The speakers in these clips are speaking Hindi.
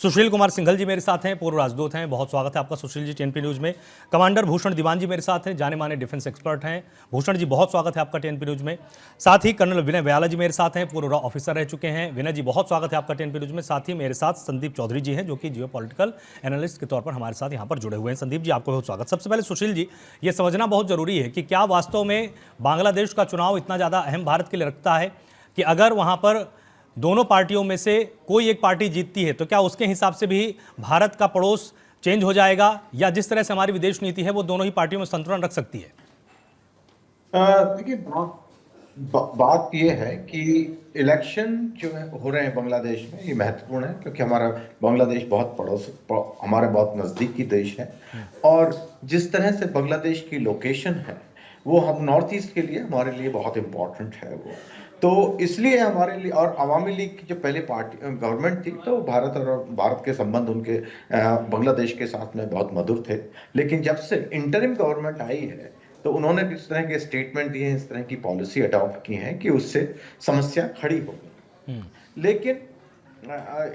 सुशील कुमार सिंघल जी मेरे साथ हैं, पूर्व राजदूत हैं। बहुत स्वागत है आपका सुशील जी टीएनपी न्यूज़ में। कमांडर भूषण दीवान जी मेरे साथ हैं, जाने माने डिफेंस एक्सपर्ट हैं। भूषण जी बहुत स्वागत है आपका टीएनपी न्यूज़ में। साथ ही कर्नल विनय व्याला जी मेरे साथ हैं, पूर्व ऑफिसर रह चुके हैं। विनय जी बहुत स्वागत है आपका टीएनपी न्यूज़ में। साथ ही मेरे साथ संदीप चौधरी जी हैं, जो कि जियोपॉलिटिकल एनालिस्ट के तौर पर हमारे साथ यहाँ पर जुड़े हुए हैं। संदीप जी आपको बहुत स्वागत। सबसे पहले सुशील जी, ये समझना बहुत जरूरी है कि क्या वास्तव में बांग्लादेश का चुनाव इतना ज़्यादा अहम भारत के लिए रखता है कि अगर वहाँ पर दोनों पार्टियों में से कोई एक पार्टी जीतती है तो क्या उसके हिसाब से भी भारत का पड़ोस चेंज हो जाएगा, या जिस तरह से हमारी विदेश नीति है वो दोनों ही पार्टियों में संतुलन रख सकती है? देखिए बात यह है कि इलेक्शन जो है हो रहे हैं बांग्लादेश में, ये महत्वपूर्ण है क्योंकि हमारा बांग्लादेश बहुत हमारे बहुत नजदीकी देश है। और जिस तरह से बांग्लादेश की लोकेशन है वो हम नॉर्थ ईस्ट के लिए हमारे लिए बहुत इंपॉर्टेंट है वो। तो इसलिए हमारे लिए, और अवामी लीग की जो पहले पार्टी गवर्नमेंट थी तो भारत के संबंध उनके बांग्लादेश के साथ में बहुत मधुर थे। लेकिन जब से इंटरिम गवर्नमेंट आई है तो उन्होंने इस तरह के स्टेटमेंट दिए हैं, इस तरह की पॉलिसी अडॉप्ट की है कि उससे समस्या खड़ी हो गई। लेकिन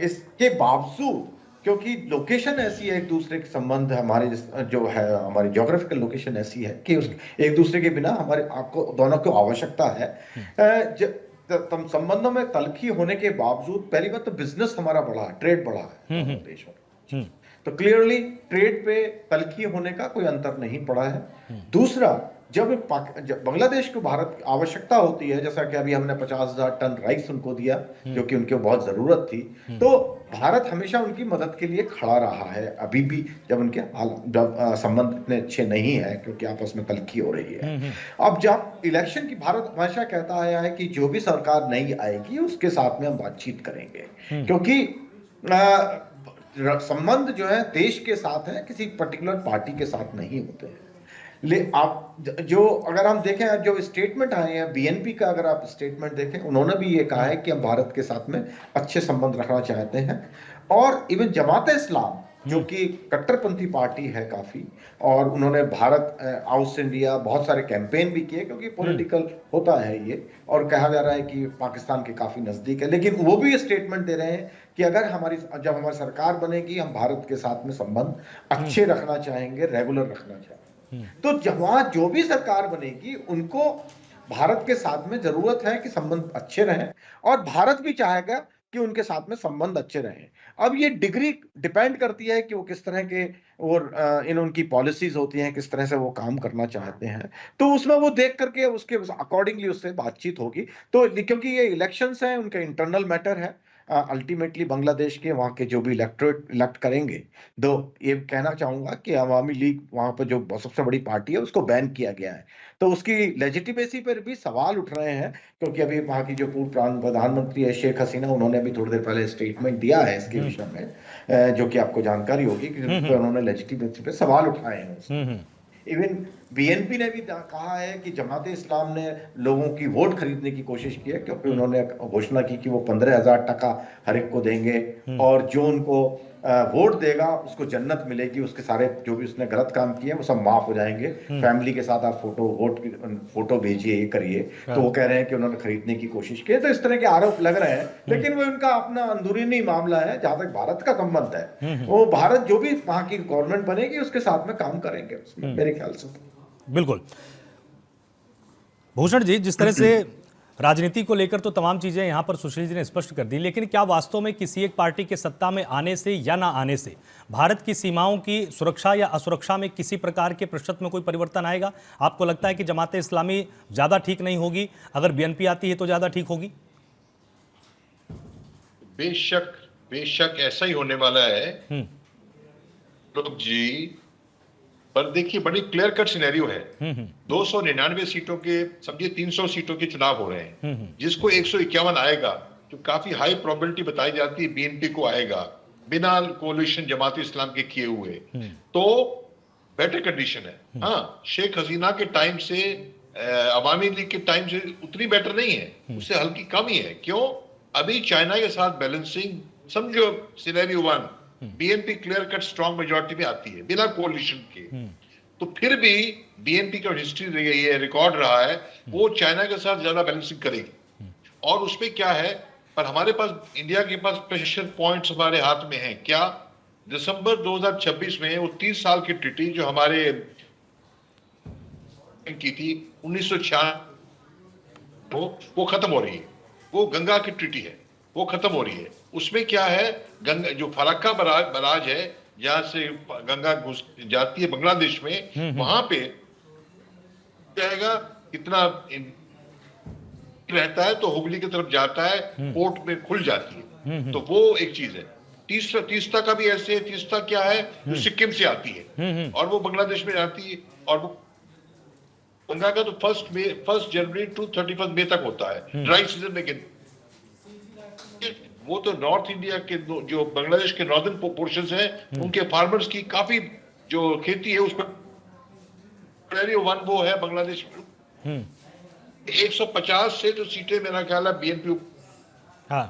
इसके बावजूद, क्योंकि लोकेशन ऐसी है, एक दूसरे के संबंध हमारे जो है, हमारी ज्योग्राफिकल लोकेशन ऐसी है कि उस एक दूसरे के बिना हमारे आपको दोनों को आवश्यकता है। संबंधों में तलखी होने के बावजूद पहली बात तो बिजनेस हमारा बढ़ा है, ट्रेड बढ़ा है देश में। तो क्लियरली ट्रेड पे तलखी होने का कोई अंतर नहीं पड़ा है। दूसरा, जब बांग्लादेश को भारत की आवश्यकता होती है, जैसा कि अभी हमने 50,000 टन राइस उनको दिया जो कि उनके बहुत जरूरत थी, तो भारत हमेशा उनकी मदद के लिए खड़ा रहा है। अभी भी जब उनके संबंध इतने अच्छे नहीं है क्योंकि आपस में तलखी हो रही है। अब जब इलेक्शन की, भारत हमेशा कहता आया है कि जो भी सरकार नई आएगी उसके साथ में हम बातचीत करेंगे, क्योंकि संबंध जो है देश के साथ है, किसी पर्टिकुलर पार्टी के साथ नहीं होते हैं। आप जो अगर हम देखें, जो स्टेटमेंट आए हैं बीएनपी का, अगर आप स्टेटमेंट देखें, उन्होंने भी ये कहा है कि हम भारत के साथ में अच्छे संबंध रखना चाहते हैं। और इवन जमात इस्लाम जो कि कट्टरपंथी पार्टी है काफी, और उन्होंने भारत आउट इंडिया बहुत सारे कैंपेन भी किए क्योंकि पॉलिटिकल होता है ये, और कहा जा रहा है कि पाकिस्तान के काफी नजदीक है। लेकिन वो भी ये स्टेटमेंट दे रहे हैं कि अगर जब हमारी सरकार बनेगी हम भारत के साथ में संबंध अच्छे रखना चाहेंगे, रेगुलर रखना चाहेंगे। तो वहां जो भी सरकार बनेगी उनको भारत के साथ में जरूरत है कि संबंध अच्छे रहें, और भारत भी चाहेगा कि उनके साथ में संबंध अच्छे रहें। अब ये डिग्री डिपेंड करती है कि वो किस तरह के, और उनकी पॉलिसीज होती हैं, किस तरह से वो काम करना चाहते हैं। तो उसमें वो देख करके उसके अकॉर्डिंगली उससे बातचीत होगी। तो क्योंकि ये इलेक्शंस हैं, उनका इंटरनल मैटर है, अल्टीमेटली बांग्लादेश के वहाँ के जो भी इलेक्ट करेंगे। दो ये कहना चाहूंगा कि अवामी लीग वहां पर जो सबसे बड़ी पार्टी है उसको बैन किया गया है, तो उसकी लेजिटिमेसी पर भी सवाल उठ रहे हैं। क्योंकि अभी वहां की जो पूर्व प्रधानमंत्री है शेख हसीना, उन्होंने भी थोड़ी देर पहले स्टेटमेंट दिया है इसके विषय में, जो कि आपको जानकारी होगी कि उन्होंने लेजिटिमेसी पे सवाल उठाए हैं। इवन बीएनपी ने भी कहा है कि जमात इस्लाम ने लोगों की वोट खरीदने की कोशिश की है, क्योंकि उन्होंने घोषणा की कि वो 15,000 टका हर एक को देंगे, और जो उनको वोट देगा उसको जन्नत मिलेगी, उसके सारे जो भी उसने गलत काम किए वो सब माफ हो जाएंगे। फैमिली के साथ आप फोटो भेजिए, ये करिए। तो वो कह रहे हैं कि उन्होंने खरीदने की कोशिश की है। तो इस तरह के आरोप लग रहे हैं, लेकिन वो उनका अपना अंदरूनी मामला है। जहां तक भारत का संबंध है, वो भारत जो भी वहां की गवर्नमेंट बनेगी उसके साथ में काम करेंगे उसमें, मेरे ख्याल से। बिल्कुल भूषण जी, जिस तरह से राजनीति को लेकर तो तमाम चीजें यहां पर सुशील जी ने स्पष्ट कर दी, लेकिन क्या वास्तव में किसी एक पार्टी के सत्ता में आने से या ना आने से भारत की सीमाओं की सुरक्षा या असुरक्षा में किसी प्रकार के प्रतिशत में कोई परिवर्तन आएगा? आपको लगता है कि जमाते इस्लामी ज्यादा ठीक नहीं होगी, अगर बीएनपी आती है तो ज्यादा ठीक होगी? बेशक बेशक ऐसा ही होने वाला है लोग जी। पर देखिए बड़ी क्लियर कट सिनेरियो है। 299 सीटों के, समझिए 300 सीटों के चुनाव हो रहे हैं, जिसको 151 आएगा, जो काफी हाई प्रोबेबिलिटी बताई जाती है बीएनपी को आएगा, बिना कोalition जमात इस्लाम के किए हुए, तो बेटर कंडीशन है। हाँ, शेख हसीना के टाइम से अवामी लीग के टाइम से उतनी बेटर नहीं है, उससे हल्की कम ही है। क्यों? अभी चाइना के साथ बैलेंसिंग, समझो scenario 1, BNP clear cut strong majority में आती है बिना कोalition के, तो फिर भी बीएनपी का हिस्ट्री रही है, रिकॉर्ड रहा है, वो चाइना के साथ ज्यादा बैलेंसिंग करेगी। और उसमें क्या है, पर हमारे पास, इंडिया के पास प्रेशर पॉइंट्स हमारे हाथ में हैं। क्या? दिसंबर 2026 में वो 30 साल की ट्रीटी जो हमारे की थी 1996, वो खत्म हो रही है। वो गंगा की ट्रीटी है, वो खत्म हो रही है। उसमें क्या है, गंगा जो फरक्का बराज है जहां से गंगा घुस जाती है बांग्लादेश में, वहां पे जाएगा कितना रहता है, तो हुगली की तरफ जाता है, पोर्ट में खुल जाती है। तो वो एक चीज है। तीस्ता का भी ऐसे है। तीस्ता क्या है, जो सिक्किम से आती है और वो बांग्लादेश में जाती है, और वो गंगा का तो 1 जनवरी टू 31 मई तक होता है ड्राई सीजन में। वो तो नॉर्थ इंडिया के जो बांग्लादेश के नॉर्दर्न पोर्शंस हैं, उनके फार्मर्स की काफी जो खेती है उसमें वन वो है बांग्लादेश में। 150 से जो सीटें मेरा ख्याल है बीएनपी, हाँ,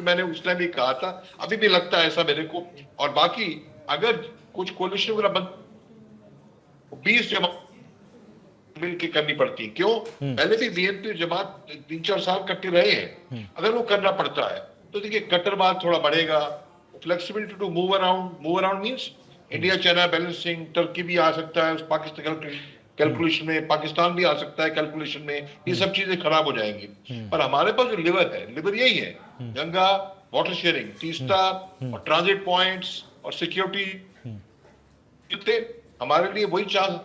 मैंने उस टाइम भी कहा था, अभी भी लगता है ऐसा मेरे को। और बाकी अगर कुछ कोलिशन वगैरह 20 जमात मिलकर करनी पड़ती, क्यों? पहले भी बीएनपी जमात 3-4 साल कट्टे रहे हैं। अगर वो करना पड़ता है तो देखिए कट्टरवाद थोड़ा बढ़ेगा। Flexibility to move around means India China balancing, Turkey भी आ सकता है पाकिस्तान कैलकुलेशन में, पाकिस्तान भी आ सकता है कैलकुलेशन में। ये सब चीजें खराब हो जाएंगी। पर हमारे पास जो लिवर है, लिवर यही है, गंगा, वाटर शेयरिंग, तीस्ता और ट्रांजिट पॉइंट्स और सिक्योरिटी हमारे लिए वही चांस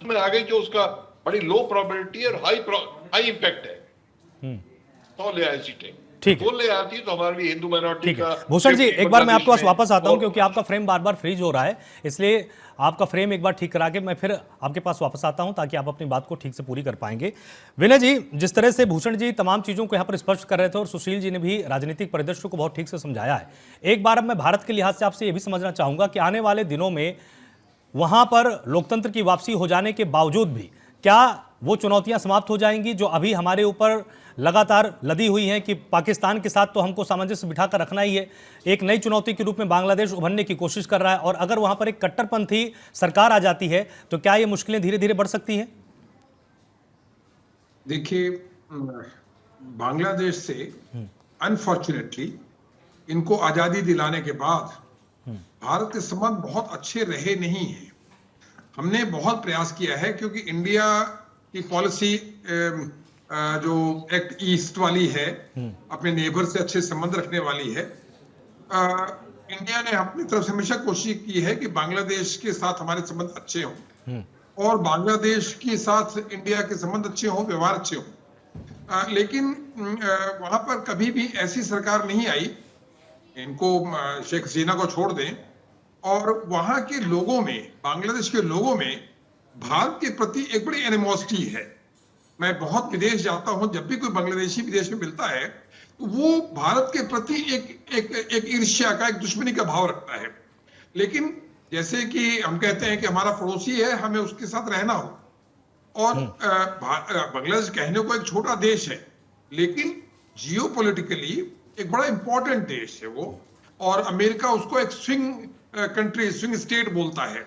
में आ गई जो उसका बड़ी लो प्रोबेबिलिटी और हाई इम्पैक्ट है। तो ले आए सीटें, ठीक है, ले आती तो हमारे लिए हिंदू माइनॉरिटी ठीक है। का। भूषण जी, एक बार मैं आपके पास वापस आता हूं क्योंकि आपका फ्रेम बार बार फ्रीज हो रहा है, इसलिए आपका फ्रेम एक बार ठीक करा के मैं फिर आपके पास वापस आता हूं ताकि आप अपनी बात को ठीक से पूरी कर पाएंगे। विनय जी, जिस तरह से भूषण जी तमाम चीज़ों को यहाँ पर स्पष्ट कर रहे थे और सुशील जी ने भी राजनीतिक परिदृश्य को बहुत ठीक से समझाया है, एक बार अब मैं भारत के लिहाज से आपसे ये भी समझना चाहूँगा कि आने वाले दिनों में वहाँ पर लोकतंत्र की वापसी हो जाने के बावजूद भी क्या वो चुनौतियाँ समाप्त हो जाएंगी जो अभी हमारे ऊपर लगातार लदी हुई हैं कि पाकिस्तान के साथ तो हमको सामंजस्य बिठाकर रखना ही है, एक नई चुनौती के रूप में बांग्लादेश उभरने की कोशिश कर रहा है, और अगर वहां पर एक कट्टरपंथी सरकार आ जाती है तो क्या ये मुश्किलें धीरे धीरे बढ़ सकती हैं? देखिए, बांग्लादेश से अनफॉर्चुनेटली इनको आज़ादी दिलाने के बाद भारत के संबंध बहुत अच्छे रहे नहीं हैं। हमने बहुत प्रयास किया है क्योंकि इंडिया की पॉलिसी जो एक्ट ईस्ट वाली है, अपने नेबर से अच्छे संबंध रखने वाली है। इंडिया ने अपनी तरफ से हमेशा कोशिश की है कि बांग्लादेश के साथ हमारे संबंध अच्छे हों और बांग्लादेश के साथ इंडिया के संबंध अच्छे हों, व्यवहार अच्छे हों। लेकिन वहां पर कभी भी ऐसी सरकार नहीं आई, इनको शेख हसीना को छोड़ दें, और वहां के लोगों में, बांग्लादेश के लोगों में भारत के प्रति एक बड़ी एनिमोसिटी है। मैं बहुत विदेश जाता हूं, जब भी कोई बांग्लादेशी विदेश में मिलता है तो वो भारत के प्रति एक ईर्ष्या का, एक दुश्मनी का भाव रखता है। लेकिन जैसे कि हम कहते हैं कि हमारा पड़ोसी है, हमें उसके साथ रहना हो, और बांग्लादेश कहने को एक छोटा देश है लेकिन जियोपॉलिटिकली एक बड़ा इंपॉर्टेंट देश है वो, और अमेरिका उसको एक स्विंग कंट्री, स्विंग स्टेट बोलता है।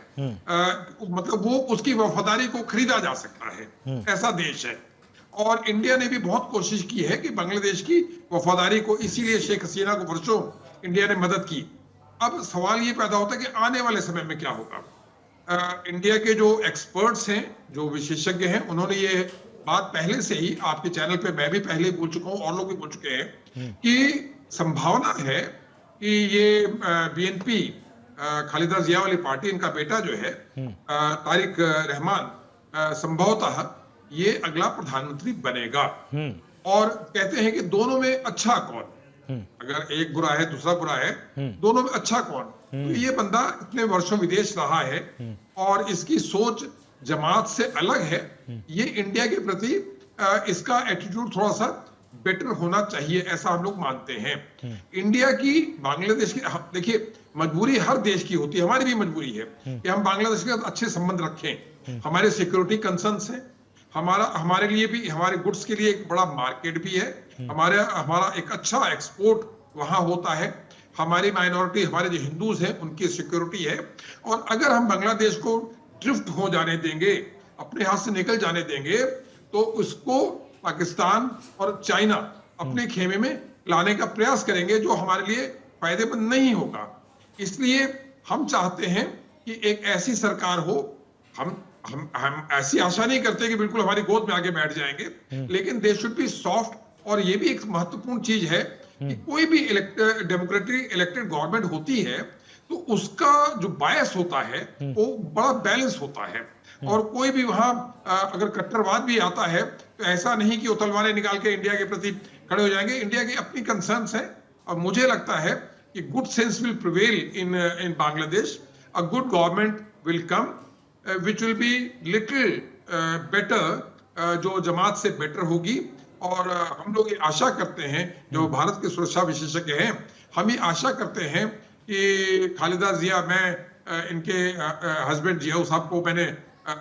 मतलब वो उसकी वफादारी को खरीदा जा सकता है, ऐसा देश है। और इंडिया ने भी बहुत कोशिश की है कि बांग्लादेश की वफादारी को, इसीलिए शेख हसीना को वर्षों इंडिया ने मदद की। अब सवाल ये पैदा होता है कि आने वाले समय में क्या होगा। इंडिया के जो एक्सपर्ट्स हैं, जो विशेषज्ञ हैं, उन्होंने ये बात पहले से ही आपके चैनल पे, मैं भी पहले बोल चुका हूं और लोग भी बोल चुके हैं कि संभावना है कि ये बीएनपी, खालिदा जिया वाली पार्टी, इनका बेटा जो है तारिक रहमान, संभवतः ये अगला प्रधानमंत्री बनेगा। और कहते हैं कि दोनों में अच्छा कौन, अगर एक बुरा है दूसरा बुरा है, दोनों में अच्छा कौन? तो ये बंदा इतने वर्षों विदेश रहा है और इसकी सोच जमात से अलग है। ये इंडिया के प्रति इसका एटीट्यूड थोड़ा सा बेटर होना चाहिए, ऐसा हम लोग मानते हैं। इंडिया की बांग्लादेश की, देखिए मजबूरी हर देश की होती है, हमारी भी मजबूरी है कि हम बांग्लादेश के साथ अच्छे संबंध रखें। हमारे सिक्योरिटी कंसर्न्स हैं, हमारे लिए भी, हमारे गुड्स के लिए एक बड़ा मार्केट भी है, हमारा एक अच्छा एक्सपोर्ट वहां होता है, हमारी माइनॉरिटी, हमारे जो हिंदूज हैं उनकी सिक्योरिटी है। और अगर हम बांग्लादेश को ड्रिफ्ट हो जाने देंगे, अपने हाथ से निकल जाने देंगे, तो उसको पाकिस्तान और चाइना अपने खेमे में लाने का प्रयास करेंगे, जो हमारे लिए फायदेमंद नहीं होगा। इसलिए हम चाहते हैं कि एक ऐसी सरकार हो, हम ऐसी आशा नहीं करते कि बिल्कुल हमारी गोद में आके बैठ जाएंगे, लेकिन दे शुड बी सॉफ्ट। और ये भी एक महत्वपूर्ण चीज है कि कोई भी डेमोक्रेटिक इलेक्टेड गवर्नमेंट होती है तो उसका जो बायस होता है वो बड़ा बैलेंस होता है। और कोई भी वहां अगर कट्टरवाद भी आता है तो ऐसा नहीं कि वो तलवारें निकाल के इंडिया के प्रति खड़े हो जाएंगे। इंडिया की अपनी कंसर्न्स है और मुझे लगता है कि good sense will prevail in Bangladesh. A good government will come which will be little better, जो जमात से बेटर होगी। और हम लोग ये आशा करते हैं, जो भारत के सुरक्षा विशेषज्ञ हैं, हम ये आशा करते हैं कि खालिदा जिया, मैं इनके हस्बैंड जिया साहब को मैंने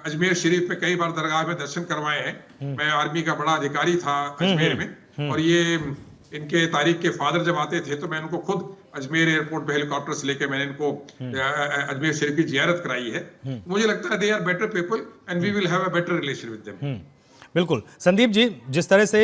अजमेर शरीफ में कई बार दरगाह में दर्शन करवाए हैं। मैं आर्मी का बड़ा अधिकारी था अजमेर में, और ये इनके तारीख के फादर जब आते थे तो मैं उनको खुद अजमेर एयरपोर्ट पे हेलीकॉप्टर से लेकर मैंने इनको अजमेर शरीफ की जियारत कराई है। मुझे लगता है they are better people and we will have a better relation with them. बिल्कुल संदीप जी, जिस तरह से